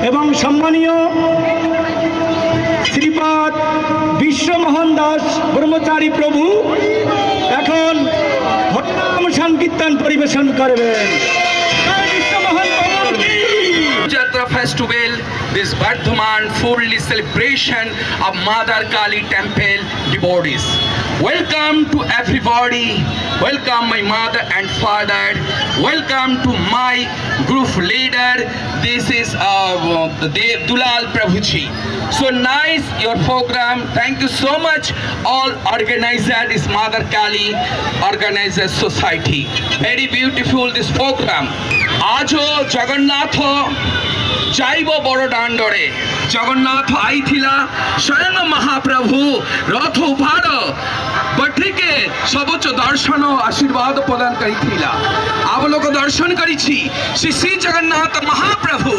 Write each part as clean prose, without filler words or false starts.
এবং সম্মানীয় শ্রীপাদ বিশ্বমোহন দাস ব্রহ্মচারী প্রভু এখন হরিনাম সংকীর্তন পরিবেশন করবেন। Jatra festival, this Bardhaman fully celebration of Mother Kali temple devotees. Welcome to everybody. Welcome my mother and father. Welcome to my group leader. This is Dev Dulal Prabhuji. So nice your program. Thank you so much. All organizers is Mother Kali Organizers Society. Very beautiful this program. Ajo Jagannath যাইব বড় দাণ্ডরে জগন্নাথ আইথিলা স্বয়ং মহাপ্রভু রথ উপার বঠিকে সর্বোচ্চ দর্শন আশীর্বাদ প্রদান করিথিলা আবলোক দর্শন করিছি শ্রী শ্রী জগন্নাথ মহাপ্রভু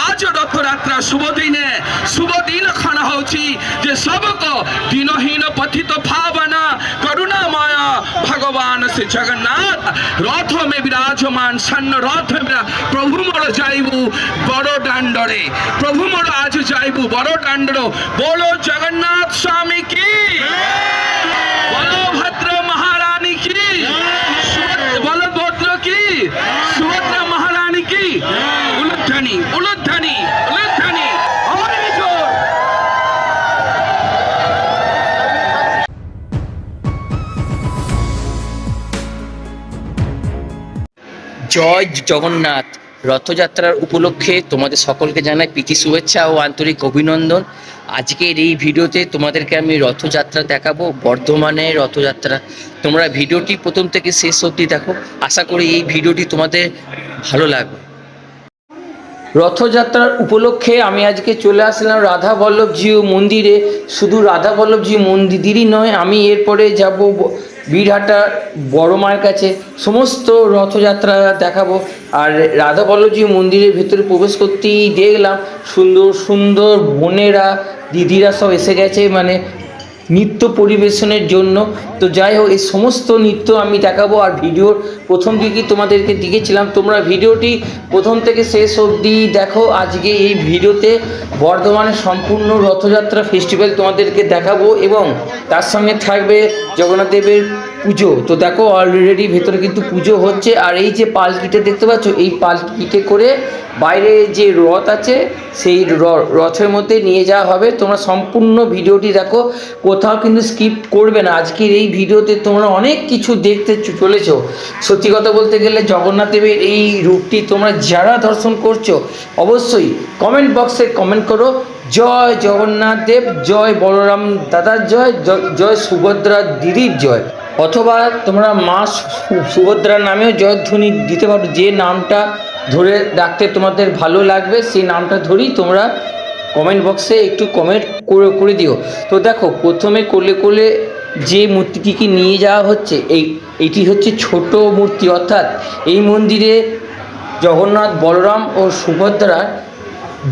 আজ রথযাত্রা শুভ দিনে শুভ দিন ক্ষণ হচ্ছে যে সবক দিনহীন পথিত ভাবনা করুণাময় ভগবান শ্রী জগন্নাথ রথ মে বিরাজমান সন্ন রথ প্রভু মোর যাইবু বড় দাণ্ডরে প্রভু মোর আজ যাইবু বড় দাণ্ডর বলো জগন্নাথ স্বামী কি বলভদ্র মহারানী কি বলভদ্র কি সুভদ্রা মহারানী কি উলুধ্বনি উলুধ্বনি উলুধ্বনি জয় জগন্নাথ। রথযাত্রার উপলক্ষে তোমাদের সকলকে জানাই প্রীতি শুভেচ্ছা ও আন্তরিক অভিনন্দন। আজকের এই ভিডিওতে তোমাদেরকে আমি রথযাত্রা দেখাবো, বর্ধমানের রথযাত্রা। তোমরা ভিডিওটি প্রথম থেকে শেষ অবধি দেখো, আশা করি এই ভিডিওটি তোমাদের ভালো লাগবে। রথযাত্রার উপলক্ষে আমি আজকে চলে আসলাম রাধা বল্লভজি মন্দিরে। শুধু রাধা বল্লভজি মন্দিরই নয়, আমি এরপরে যাব বীরহাটা বড় মায়ের কাছে, সমস্ত রথযাত্রা দেখাবো। আর রাধা বল্লভজি মন্দিরের ভেতরে প্রবেশ করতেই দেখলাম সুন্দর সুন্দর বোনেরা দিদিরা সব এসে গেছে, মানে নৃত্য পরিবেশনের জন্য। তো যাই হোক, এই সমস্ত নৃত্য আমি দেখাবো। আর ভিডিওর প্রথম দিকে তোমাদেরকে দেখেছিলাম, তোমরা ভিডিওটি প্রথম থেকে শেষ অবধি দেখো। আজকে এই ভিডিওতে বর্ধমানের সম্পূর্ণ রথযাত্রা ফেস্টিভ্যাল তোমাদেরকে দেখাবো এবং তার সঙ্গে থাকবে জগন্নাথ দেবের পুজো। তো দেখো অলরেডি ভেতরে কিন্তু পুজো হচ্ছে। আর এই যে পালকিটা দেখতে পাচ্ছ, এই পালকিতে করে বাইরে যে রথ আছে সেই রথের মধ্যে নিয়ে যাওয়া হবে। তোমরা সম্পূর্ণ ভিডিওটি দেখো, কোথাও কিন্তু স্কিপ করবে না। আজকের এই ভিডিওতে তোমরা অনেক কিছু দেখতে চলেছো। সত্যি কথা বলতে গেলে জগন্নাথ দেবের এই রূপটি তোমরা যারা দর্শন করছো অবশ্যই কমেন্ট বক্সে কমেন্ট করো, জয় জগন্নাথ দেব, জয় বলরাম দাদার জয়, জয় সুভদ্রা দিদির জয়। অথবা তোমরা মা সুভদ্রার নামেও জয়ধ্বনি দিতে পারো। যে নামটা ধরে রাখতে তোমাদের ভালো লাগবে সেই নামটা ধরেই তোমরা কমেন্ট বক্সে একটু কমেন্ট করে দিও। তো দেখো, প্রথমে কোলে কোলে যে মূর্তিটিকে নিয়ে যাওয়া হচ্ছে, এইটি হচ্ছে ছোট মূর্তি। অর্থাৎ এই মন্দিরে জগন্নাথ বলরাম ও সুভদ্রার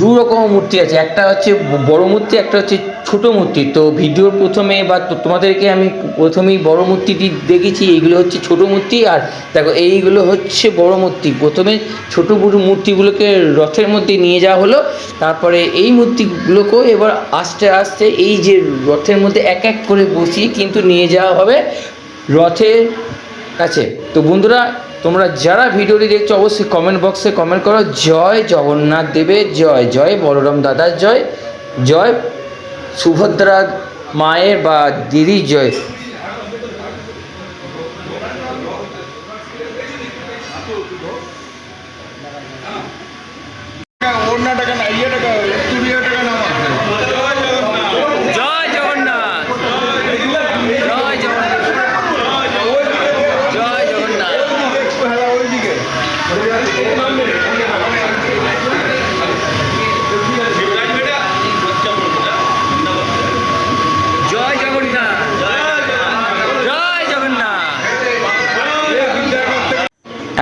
দু রকম মূর্তি আছে, একটা হচ্ছে বড় মূর্তি, একটা হচ্ছে ছোট মূর্তি। তো ভিডিওর প্রথমে বা তোমাদেরকে আমি প্রথমেই বড় মূর্তিটি দেখেছি, এইগুলো হচ্ছে ছোট মূর্তি। আর দেখো এইগুলো হচ্ছে বড় মূর্তি। প্রথমে ছোট বড় মূর্তিগুলোকে রথের মধ্যে নিয়ে যাওয়া হলো, তারপরে এই মূর্তিগুলোকেও এবার আস্তে আস্তে এই যে রথের মধ্যে এক এক করে বসিয়ে কিন্তু নিয়ে যাওয়া হবে রথের কাছে। তো বন্ধুরা, তোমরা যারা ভিডিওটি দেখছো অবশ্যই কমেন্ট বক্সে কমেন্ট করো, জয় জগন্নাথ দেবের জয়, জয় বলরাম দাদার জয়, জয় সুভদ্রা মায়ের বা দিদির জয়।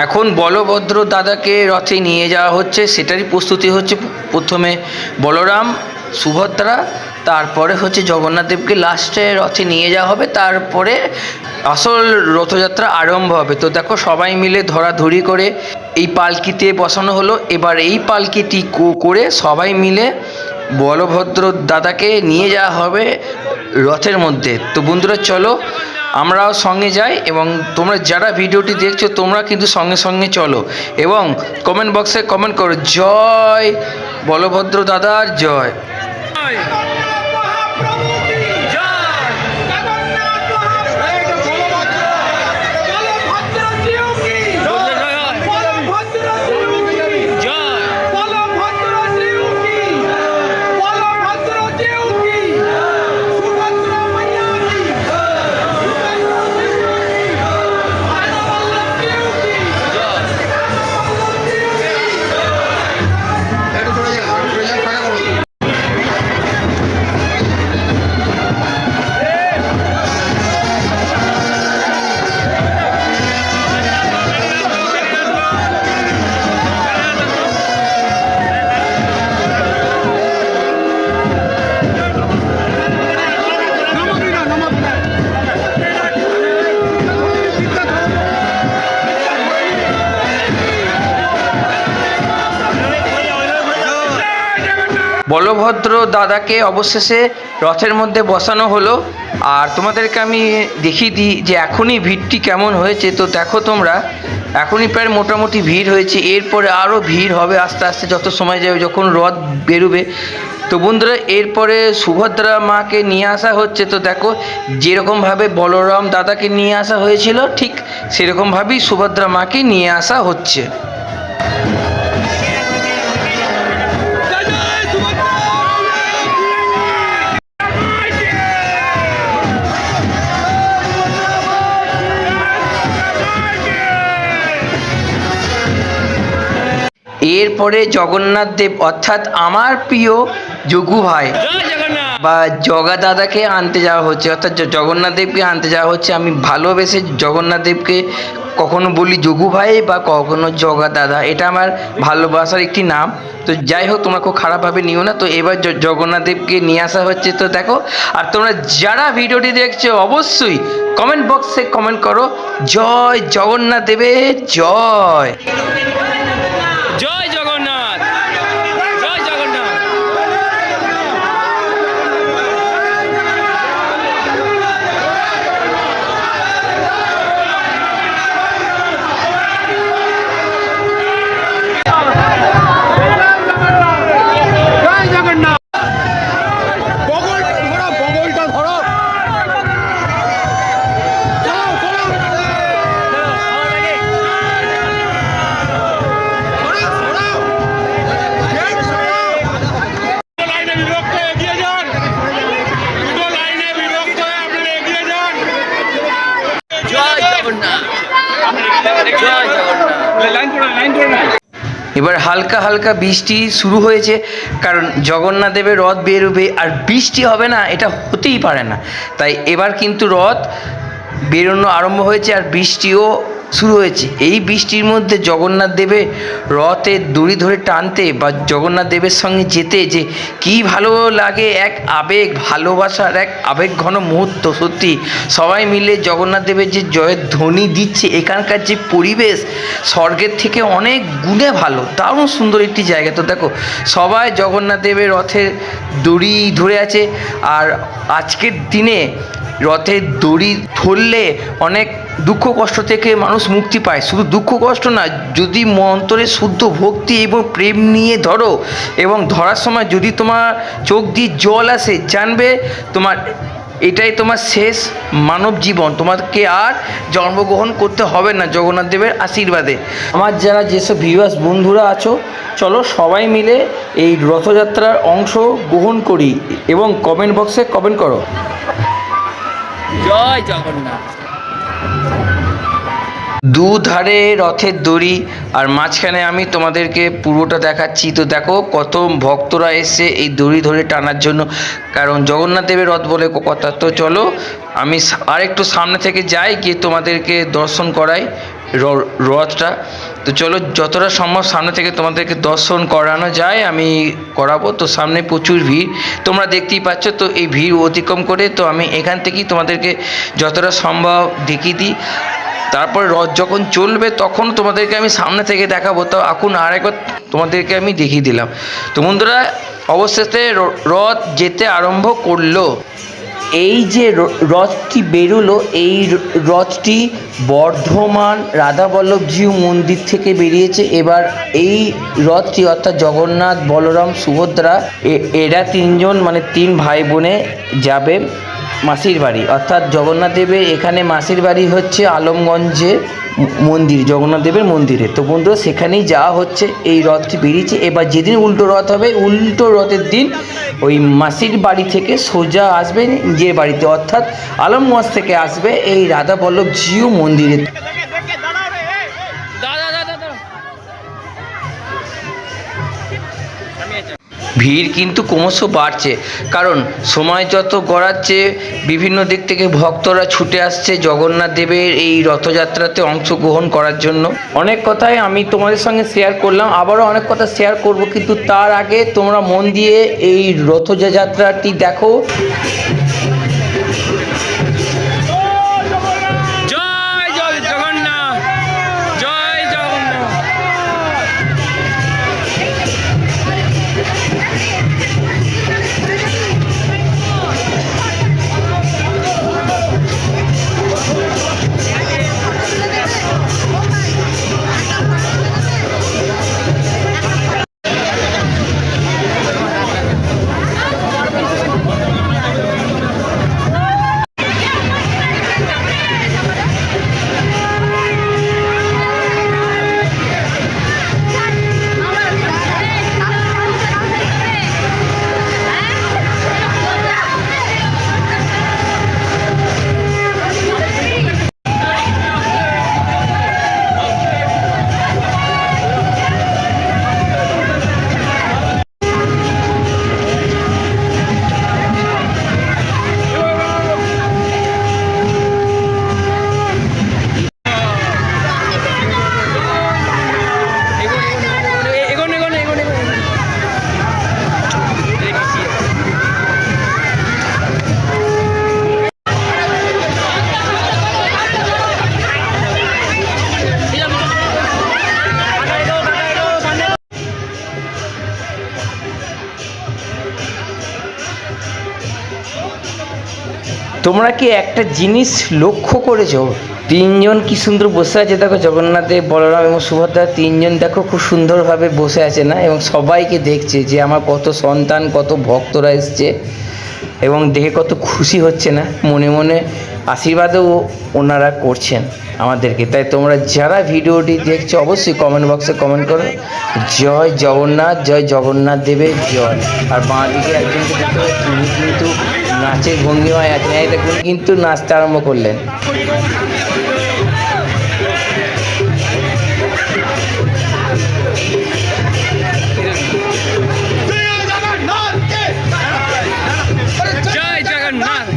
এখন বলভদ্র দাদাকে রথে নিয়ে যাওয়া হচ্ছে, সেটারই প্রস্তুতি হচ্ছে। প্রথমে বলরাম সুভদ্রা, তারপরে হচ্ছে জগন্নাথ দেবকে লাস্টে রথে নিয়ে যাওয়া হবে, তারপরে আসল রথযাত্রা আরম্ভ হবে। তো দেখো সবাই মিলে ধরাধরি করে এই পালকিতে বসানো হলো। এবার এই পালকিটি করে সবাই মিলে বলভদ্র দাদাকে নিয়ে যাওয়া হবে রথের মধ্যে। তো বন্ধুরা চলো আমরাও সঙ্গে যাই, এবং তোমরা যারা ভিডিওটি দেখছো তোমরা কিন্তু সঙ্গে সঙ্গে চলো, এবং কমেন্ট বক্সে কমেন্ট করো জয় বলভদ্র দাদার জয়। বলভদ্র দাদাকে অবশেষে রথের মধ্যে বসানো হলো। আর তোমাদেরকে আমি দেখিয়ে দিই যে এখনই ভিড়টি কেমন হয়েছে। তো দেখো তোমরা, এখনই প্রায় মোটামুটি ভিড় হয়েছে, এরপরে আরও ভিড় হবে আস্তে আস্তে যত সময় যাবে, যখন রথ বেরোবে। তো বন্ধুরা এরপরে সুভদ্রা মাকে নিয়ে আসা হচ্ছে। তো দেখো যেরকমভাবে বলরাম দাদাকে নিয়ে আসা হয়েছিল ঠিক সেরকমভাবেই সুভদ্রা মাকে নিয়ে আসা হচ্ছে। এরপরে জগন্নাথ দেব অর্থাৎ আমার প্রিয় যোগু ভাই বা জগা দাদাকে আনতে যাওয়া হচ্ছে, অর্থাৎ জগন্নাথ দেবকে আনতে যাওয়া হচ্ছে। আমি ভালোবেসে জগন্নাথ দেবকে কখনো বলি যোগু ভাই বা কখনো জগা দাদা, এটা আমার ভালোবাসার একটি নাম। তো যাই হোক তোমরা খুব খারাপভাবে নিও না। তো এবার জগন্নাথ দেবকে নিয়ে আসা হচ্ছে। তো দেখো, আর তোমরা যারা ভিডিওটি দেখছো অবশ্যই কমেন্ট বক্সে কমেন্ট করো জয় জগন্নাথ দেবের জয়। জয় জগন্নাথ, জয় জগন্নাথ। জয় জগন্নাথ। বগলটা ধরো, বগলটা ধরো। এবার হালকা হালকা বৃষ্টি শুরু হয়েছে, কারণ জগন্নাথ দেবের রথ বেরোবে আর বৃষ্টি হবে না এটা হতেই পারে না। তাই এবার কিন্তু রথ বেরোনো আরম্ভ হয়েছে আর বৃষ্টিও শুরু হয়েছে। এই বৃষ্টির মধ্যে জগন্নাথ দেবের রথের দড়ি ধরে টানতে বা জগন্নাথ দেবের সঙ্গে যেতে যে কী ভালো লাগে, এক আবেগ, ভালোবাসার এক আবেগ ঘন মুহূর্ত। সত্যি সবাই মিলে জগন্নাথ দেবের যে জয়ের ধ্বনি দিচ্ছে, এখানকার যে পরিবেশ স্বর্গের থেকে অনেক গুণে ভালো, দারুণ সুন্দর একটি জায়গা। তো দেখো সবাই জগন্নাথ দেবের রথের দড়ি ধরে আছে। আর আজকের দিনে রথের দড়ি ধরলে অনেক দুঃখ কষ্ট থেকে মানুষ মুক্তি পায়। শুধু দুঃখ কষ্ট না, যদি অন্তরে শুদ্ধ ভক্তি এবং প্রেম নিয়ে ধরো এবং ধরার সময় যদি তোমার চোখ দিয়ে জল আসে, জানবে তোমার এটাই তোমার শেষ মানব জীবন, তোমাকে আর জন্মগ্রহণ করতে হবে না জগন্নাথ দেবের আশীর্বাদে। আমার যারা যেসব ভিউয়ার্স বন্ধুরা আছো, চলো সবাই মিলে এই রথযাত্রার অংশ গ্রহণ করি এবং কমেন্ট বক্সে কমেন্ট করো জয় জগন্নাথ। দুধারে রথের দড়ি আর মাঝখানে আমি তোমাদেরকে পুরোটা দেখাচ্ছি। তো দেখো কত ভক্তরা এসে এই দড়ি ধরে টানার জন্য, কারণ জগন্নাথ দেবের রথ বলে কথা। তো চলো আমি আর একটু সামনে থেকে যাই, গিয়ে তোমাদেরকে দর্শন করাই রথটা। তো চলো যতটা সম্ভব সামনে থেকে তোমাদেরকে দর্শন করানো যায় আমি করাবো। তো সামনে প্রচুর ভিড় তোমরা দেখতেই পাচ্ছ। তো এই ভিড় অতিক্রম করে তো আমি এখান থেকেই তোমাদেরকে যতটা সম্ভব দেখিয়ে দিই। তারপরে রথ যখন চলবে তখন তোমাদেরকে আমি সামনে থেকে দেখাবো। তো এখন আরেকবার তোমাদেরকে আমি দেখিয়ে দিলাম। তো বন্ধুরা, অবশেষে রথ যেতে আরম্ভ করলো। এই যে রথটি বেরোলো, এই রথটি বর্ধমান রাধাবল্লভজিউ মন্দির থেকে বেরিয়েছে। এবার এই রথটি অর্থাৎ জগন্নাথ, বলরাম, সুভদ্রা এরা তিনজন মানে তিন ভাই বোনে যাবে মাসির বাড়ি। অর্থাৎ জগন্নাথ দেবের এখানে মাসির বাড়ি হচ্ছে আলমগঞ্জে মন্দির, জগন্নাথ দেবের মন্দিরে। তো বন্ধুরা, সেখানেই যাওয়া হচ্ছে। এই রথটি বেরিয়েছে। এবার যেদিন উল্টো রথ হবে, উল্টো রথের দিন ওই মাসির বাড়ি থেকে সোজা আসবে নিজের বাড়িতে, অর্থাৎ আলমগঞ্জ থেকে আসবে এই রাধাবল্লভজিউ মন্দিরে। ভিড় কিন্তু ক্রমশ বাড়ছে, কারণ সময় যত গড়াচ্ছে বিভিন্ন দিক থেকে ভক্তরা ছুটে আসছে জগন্নাথ দেবের এই রথযাত্রাতে অংশগ্রহণ করার জন্য। অনেক কথাই আমি তোমাদের সঙ্গে শেয়ার করলাম, আবারও অনেক কথা শেয়ার করব, কিন্তু তার আগে তোমরা মন দিয়ে এই রথযাত্রাটি দেখো। জয় জয় জগন্নাথ, জয় জগন্নাথ। তোমরা কি একটা জিনিস লক্ষ্য করেছো? তিনজন কি সুন্দর বসে আছে, দেখো জগন্নাথ দেব, বলরাম এবং সুভদ্রা তিনজন দেখো খুব সুন্দরভাবে বসে আছে না, এবং সবাইকে দেখছে যে আমার কত সন্তান, কত ভক্তরা এসছে, এবং দেখে কত খুশি হচ্ছে না, মনে মনে আশীর্বাদও ওনারা করছেন আমাদেরকে। তাই তোমরা যারা ভিডিওটি দেখছো অবশ্যই কমেন্ট বক্সে কমেন্ট করো জয় জগন্নাথ, জয় জগন্নাথ দেবের জয়। আর বাঁ দিকে একজনকে দেখতে হবে, তিনি কিন্তু নাচের ভঙ্গিমায় আছেন, এই দেখুন কিন্তু নাচতে আরম্ভ করলেন। জয় জগন্নাথ, জয় জগন্নাথ।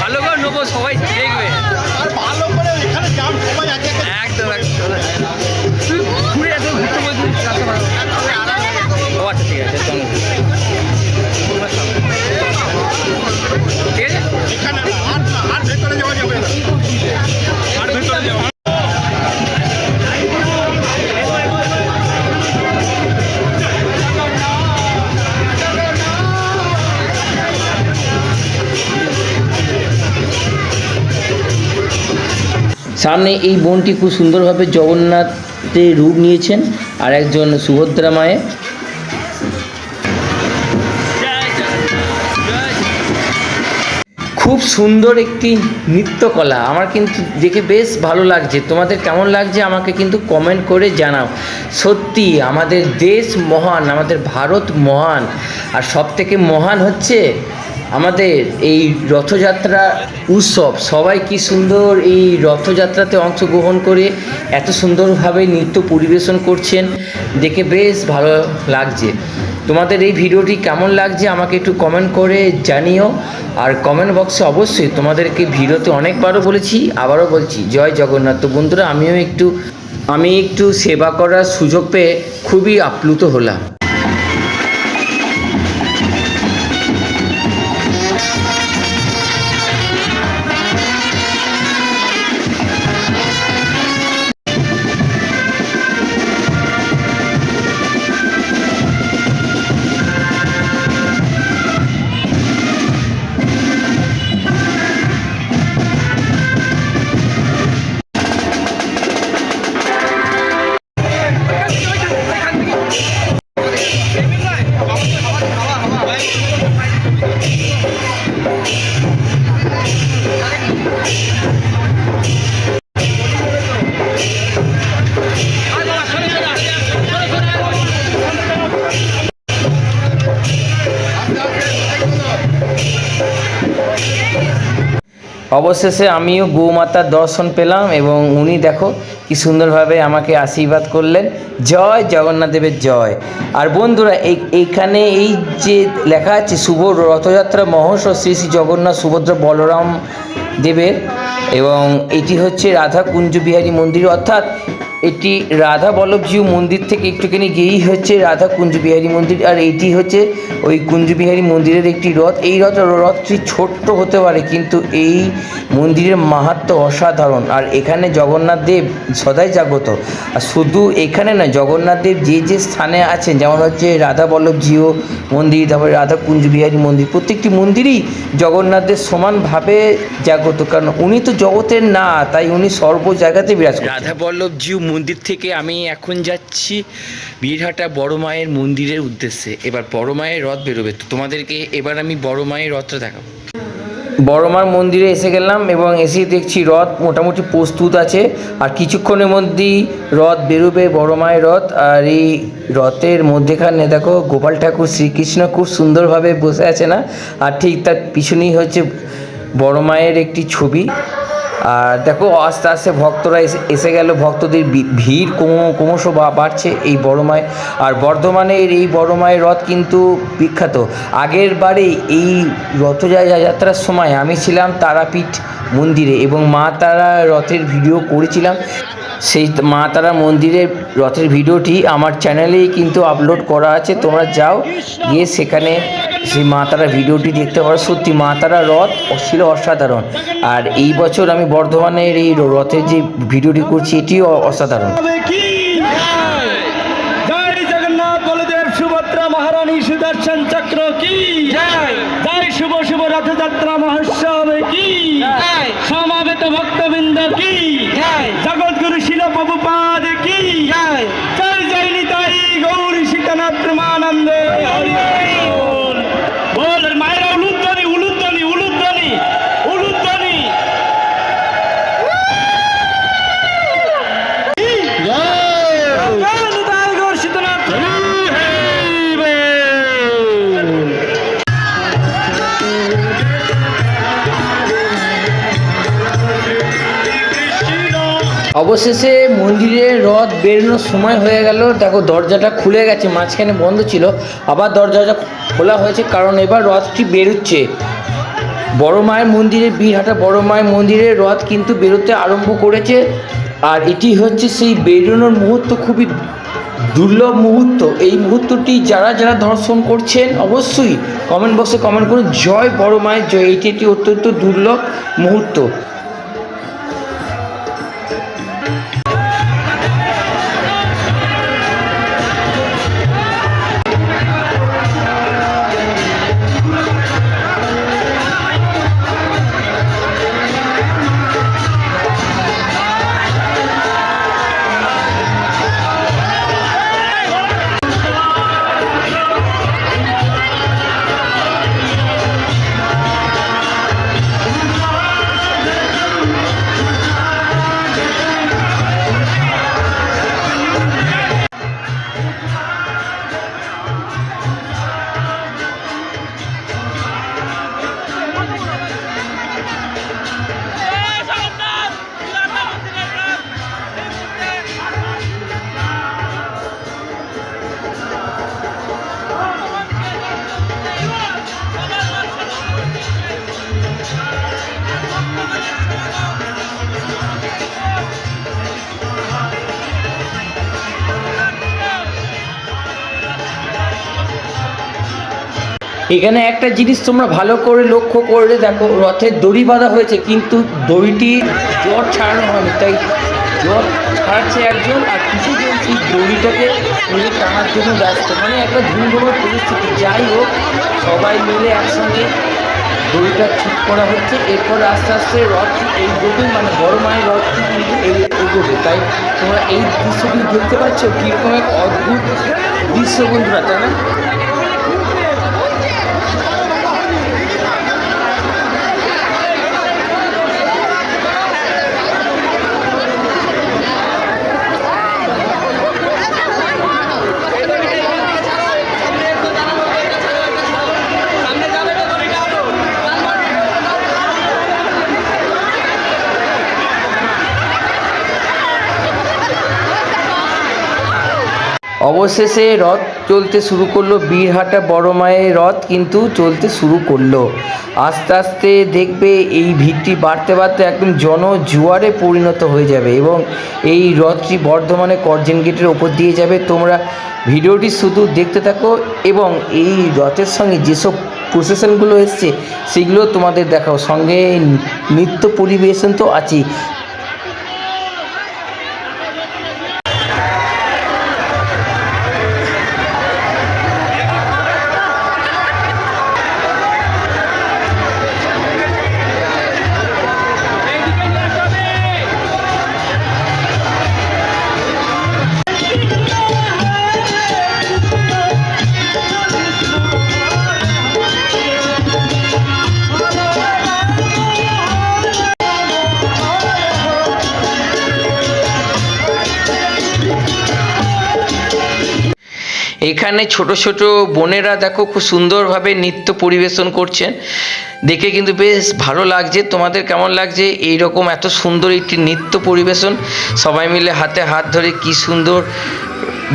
ভালো করে নেবো, সবাই দেখবে, ভালো করে এখানে যাম সবাই আগে একদম একদম। তুই ঘুরে এত ঘুরতে বলছিস, ও আচ্ছা ঠিক আছে, চলো ঠিক আছে। এখানে আর ভেতরে যাওয়া যাবে না, আর ভেতরে যাওয়া সামনে এই বোনটি খুব সুন্দরভাবে জগন্নাথের রূপ নিয়েছেন, আর একজন সুভদ্রা মায়ে। খুব সুন্দর একটি নৃত্যকলা, আমার কিন্তু দেখে বেশ ভালো লাগছে। তোমাদের কেমন লাগছে আমাকে কিন্তু কমেন্ট করে জানাও। সত্যি আমাদের দেশ মহান, আমাদের ভারত মহান, আর সবথেকে মহান হচ্ছে আমাদের এই রথযাত্রা উৎসব। সবাই কি সুন্দর এই রথযাত্রাতে অংশগ্রহণ করে এত সুন্দরভাবে নৃত্য পরিবেশন করছেন, দেখে বেশ ভালো লাগছে। তোমাদের এই ভিডিওটি কেমন লাগছে আমাকে একটু কমেন্ট করে জানিও। আর কমেন্ট বক্সে অবশ্যই তোমাদেরকে ভিডিওতে অনেকবারও বলেছি, আবারও বলছি, জয় জগন্নাথ। তো বন্ধুরা আমি একটু সেবা করার সুযোগ পেয়ে খুবই আপ্লুত হলাম। অবশেষে আমিও গৌমাতার দর্শন পেলাম এবং উনি দেখো কি সুন্দরভাবে আমাকে আশীর্বাদ করলেন। জয় জগন্নাথ দেবের জয়। আর বন্ধুরা এইখানে এই যে লেখা আছে শুভ রথযাত্রা মহোৎসব শ্রী শ্রী জগন্নাথ সুভদ্রা বলরাম দেবের, এবং এটি হচ্ছে রাধা কুঞ্জ বিহারী মন্দির, অর্থাৎ এটি রাধা বল্লভজিউ মন্দির থেকে একটুখানি গিয়েই হচ্ছে রাধা কুঞ্জ বিহারী মন্দির। আর এটি হচ্ছে ওই কুঞ্জ বিহারী মন্দিরের একটি রথ। এই রথটি ছোট্ট হতে পারে, কিন্তু এই মন্দিরের মাহাত্ম্য অসাধারণ। আর এখানে জগন্নাথ দেব সদাই জাগ্রত। আর শুধু এখানে নয়, জগন্নাথ দেব যে স্থানে আছেন, যেমন হচ্ছে রাধা বল্লভজিউ মন্দির, তারপরে রাধা কুঞ্জ বিহারী মন্দির, প্রত্যেকটি মন্দিরই জগন্নাথদের সমানভাবে জাগ্রত, কারণ উনি তো জগতের না, তাই উনি সর্ব জায়গাতে বিরাজ করেন। রাধা বল্লভজিউ মন্দির থেকে আমি এখন যাচ্ছি বীরহাটা বড় মায়ের মন্দিরের উদ্দেশ্যে। এবার বড় মায়ের রথ বেরোবে, তো তোমাদেরকে এবার আমি বড় মায়ের রথটা দেখাবো। বড় মার মন্দিরে এসে গেলাম এবং এসে দেখছি রথ মোটামুটি প্রস্তুত আছে, আর কিছুক্ষণের মধ্যেই রথ বেরোবে, বড় মায়ের রথ। আর এই রথের মধ্যেখানে দেখো গোপাল ঠাকুর শ্রীকৃষ্ণ খুব সুন্দরভাবে বসে আছে না, আর ঠিক তার পিছনেই হচ্ছে বড় মায়ের একটি ছবি। আর দেখো আস্তে আস্তে ভক্তরা এসে গেল, ভক্তদের ভিড় ক্রমশ বাড়ছে এই বড় মায়ের। আর বর্ধমানের এই বড় মায়ের রথ কিন্তু বিখ্যাত। আগের বারে এই রথযাত্রার সময় আমি ছিলাম তারাপীঠ মন্দিরে এবং মা তারা রথের ভিডিও করেছিলাম। সেই মা তারা মন্দিরের রথের ভিডিওটি আমার চ্যানেলেই কিন্তু আপলোড করা আছে, তোমরা যাও গিয়ে সেখানে সেই মা তারা ভিডিওটি দেখতে পারো। সত্যি মা তারা রথ ছিল অসাধারণ। আর এই বছর আমি বর্ধমানের এই রথের যে ভিডিওটি করছি এটিও অসাধারণ। জয় জগন্নাথ বলদেব সুভদ্রা মহারানী সুদর্শন চক্র কি জয়। জয় শুভ শুভ রথযাত্রা মহোৎসব কি জয়। সমাবেত ভক্তবৃন্দ কি জয়। জগৎগুরু শিল প্রভুপাদ কি জয়। জয় জয় নিতাই গৌরী সীতানাথ প্রেমানন্দ হরি বল। বল মায়েরা উলুধ্বনি উলুধ্বনি উলুধ্বনি উলুধ্বনি। অবশেষে মন্দিরের রথ বেরোনোর সময় হয়ে গেল। দেখো দরজাটা খুলে গেছে, মাঝখানে বন্ধ ছিল, আবার দরজাটা খোলা হয়েছে, কারণ এবার রথটি বেরোচ্ছে। বড় মায়ের মন্দিরে, বীরহাটা বড় মায়ের মন্দিরের রথ কিন্তু বেরোতে আরম্ভ করেছে। আর এটি হচ্ছে সেই বেরোনোর মুহূর্ত, খুবই দুর্লভ মুহূর্ত। এই মুহূর্তটি যারা যারা দর্শন করছেন অবশ্যই কমেন্ট বক্সে কমেন্ট করুন জয় বড় মায়ের জয়। এটি একটি অত্যন্ত দুর্লভ মুহূর্ত। এখানে একটা জিনিস তোমরা ভালো করে লক্ষ্য করে দেখো, রথের দড়ি বাঁধা হয়েছে কিন্তু দড়িটি জট ছাড়ানো হয়নি, তাই জট ছাড়ছে একজন আর কিছুজন সেই দড়িটাকে মিলে টানার জন্য ব্যস্ত, মানে একটা ধুমধামের পরিস্থিতি। যাই হোক, সবাই মিলে একসঙ্গে দড়িটা ঠিক করা হচ্ছে, এরপর আস্তে আস্তে রথটি এইভাবে মানে বড় মায়ের রথটি কিন্তু এগোবে। তাই তোমরা এই দৃশ্যটি দেখতে পাচ্ছ, কীরকম এক অদ্ভুত দৃশ্য বন্ধুরা, তাই না? অবশেষে রথ চলতে শুরু করলো, বীরহাটা বড় মায়ের রথ কিন্তু চলতে শুরু করলো। আস্তে আস্তে দেখবে এই ভিড়টি বাড়তে বাড়তে একদম জনজোয়ারে পরিণত হয়ে যাবে এবং এই রথটি বর্ধমানে করজেন গেটের ওপর দিয়ে যাবে। তোমরা ভিডিওটি শুধু দেখতে থাকো এবং এই রথের সঙ্গে যেসব প্রসেশনগুলো এসছে সেগুলো তোমাদের দেখাও, সঙ্গে নৃত্য পরিবেশন তো আছেই। এখানে ছোট ছোট বোনেরা দেখো খুব সুন্দরভাবে নৃত্য পরিবেশন করছেন, দেখে কিন্তু বেশ ভালো লাগছে। তোমাদের কেমন লাগছে এই রকম এত সুন্দর একটি নৃত্য পরিবেশন? সবাই মিলে হাতে হাত ধরে কি সুন্দর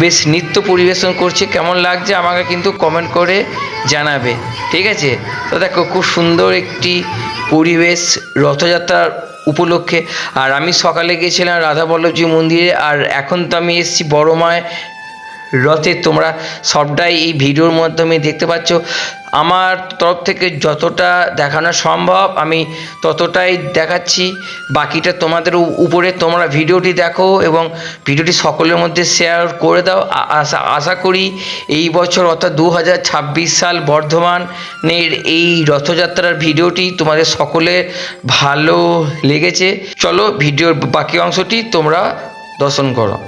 বেশ নৃত্য পরিবেশন করছে, কেমন লাগছে আমাকে কিন্তু কমেন্ট করে জানাবে, ঠিক আছে? তো দেখো খুব সুন্দর একটি পরিবেশ রথযাত্রার উপলক্ষে। আর আমি সকালে গিয়েছিলাম রাধাবল্লভজি মন্দিরে, আর এখন তো আমি এসেছি বড় মায়ের রথে। তোমরা সবটাই এই ভিডিওর মাধ্যমে দেখতে পাচ্ছ। আমার তরফ থেকে যতটা দেখানো সম্ভব আমি ততটাই দেখাচ্ছি, বাকিটা তোমাদের উপরে। তোমরা ভিডিওটি দেখো এবং ভিডিওটি সকলের মধ্যে শেয়ার করে দাও। আশা করি এই বছর অর্থাৎ 2026 সাল বর্ধমানের এই রথযাত্রার ভিডিওটি তোমাদের সকলের ভালো লেগেছে। চলো ভিডিওর বাকি অংশটি তোমরা দর্শন করো।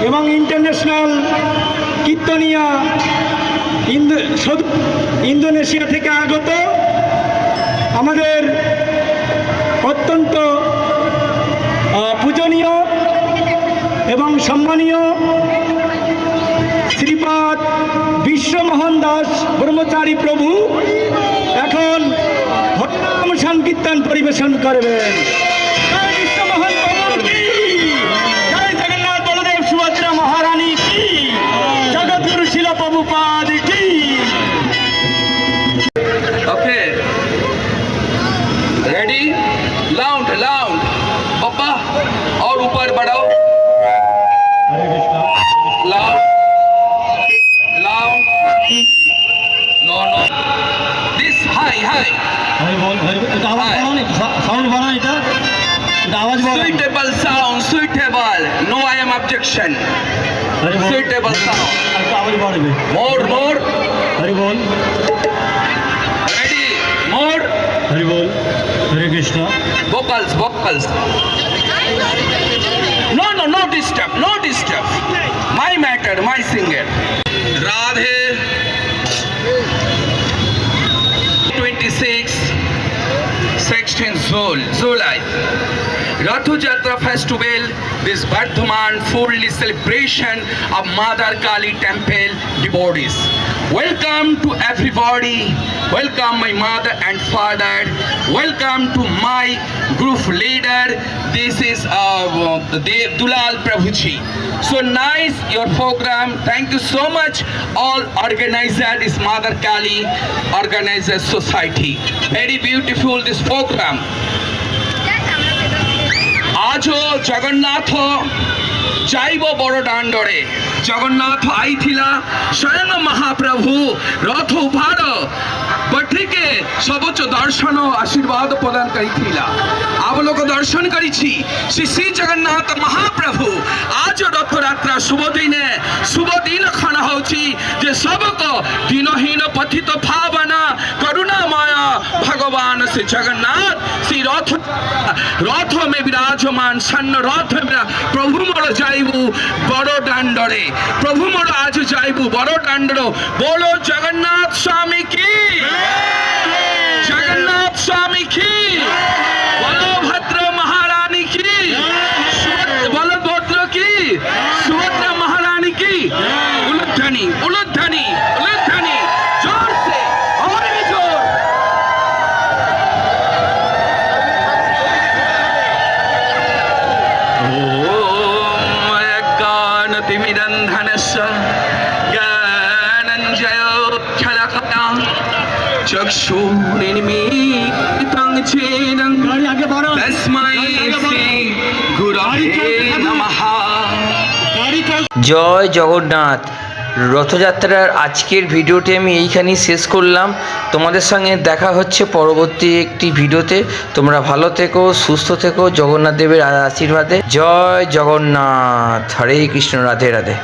এবং ইন্টারন্যাশনাল কীর্তনিয়া ইন্দোনেশিয়া থেকে আগত আমাদের অত্যন্ত পূজনীয় এবং সম্মানীয় শ্রীপাদ বিশ্বমোহন দাস ব্রহ্মচারী প্রভু এখন হরিনাম সংকীর্তন পরিবেশন করবেন। জয় বিশ্বমোহন প্রভু কি, জয় জগন্নাথ বলদেব সুভদ্রা মহারানী কি, জগৎগুরু শিল প্রভুপাদ কি। ओके रेडी लाउंड लाउंड पापा और ऊपर बढ़ाओ loud loud no no this high high suitable sound suitable no I am objection suitable sound more more Hari ball, ready more Hari ball, Hare Krishna. vocals vocals no no no disturb no disturb my matter my singer radhe 26 16 July Rath Yatra Festival, this Bardhaman full celebration of Mother Kali Temple devotees. Welcome to everybody. Welcome my mother and father. Welcome to my group leader. This is Dev Dulal Prabhuji. So nice your program. Thank you so much. All organizers is Mother Kali Organizers Society. Very beautiful this program. आजो जगन्नाथ जाइब बड़ दांडरे जगन्नाथ आईथिला स्वयं महाप्रभु रथ उभार बठिके सबच दर्शन आशीर्वाद प्रदान करिथिला आप लोग दर्शन करिछि श्री श्री जगन्नाथ महाप्रभु आज रथ यात्रा शुभ दिन खना होछि जे सबको दिनहीन पथित भावना करुणामय भगवान श्री जगन्नाथ श्री रथ में विराजमान सन्न रथ प्रभु मोर जाइबू बड़ दांडरे प्रभु मोर आज जाइबू बड़ दांडर बोलो जगन्नाथ स्वामी की जगन्नाथ स्वामी की बलभद्र महारानी की बलभद्र की सुभद्रा महारानी की उलुध्वनि उलुध्वनि उलुध्वनि जोर से और भी जोर चक्षुर्निमीलितं येन तस्मै श्री गुरवे नमः। জয় জগন্নাথ। রথযাত্রার আজকের ভিডিওটি আমি এইখানেই শেষ করলাম। তোমাদের সঙ্গে দেখা হচ্ছে পরবর্তী একটি ভিডিওতে। তোমরা ভালো থেকো, সুস্থ থেকো, জগন্নাথ দেবের আশীর্বাদে। জয় জগন্নাথ, হরে কৃষ্ণ, রাধে রাধে।